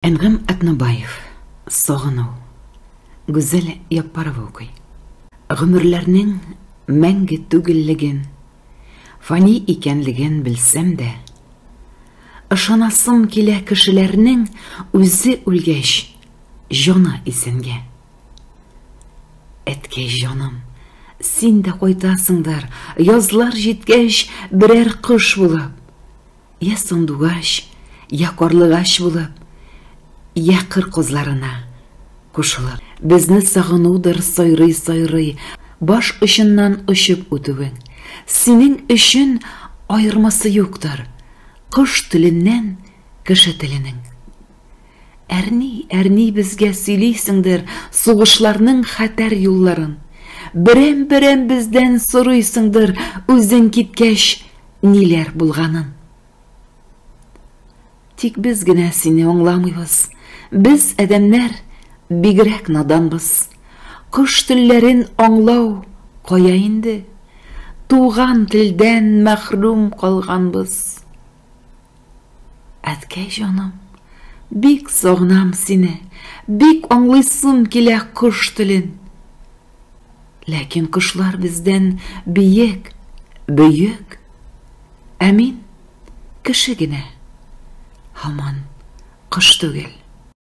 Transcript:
Әнгам Атнабаев, Сағыну, Гүзел Яппарова укый. Гомерләрнең мәңге түгеллеген, фани икәнлеген белсәм дә, ышанасым килә кешеләрнең үзе үлгәч, җаны исенгә. Әткәй җаным, син дә кайтасыңдыр, язлар җиткәч, берәр кыш булып, я сандугач, я карлыгач булып, я кыр кызларына кушылып. Безне сагынудыр сайрый-сайрый, баш очыннан очып үтүең. Синең өчен айырмасы юктыр, кыш теленнән кеше теленең. Әрни безгә сөйлисеңдер сугышларның хәтәр юлларын. Берәм бездән сорыйсыңдыр үзең киткәч ниләр булганын. Тик без генә сине аңламыйбыз. Без әдәмнәр бигрәк наданбыз. Кыш телләрен аңлау кая инде? Туган телдән мәхрүм калганбыз. Әткәй җаным, бик сагынам сине, бик аңлыйсым килә кыш телен. Ләкин кышлар бездән бөек, ә мин кеше генә, һаман кыш түгел.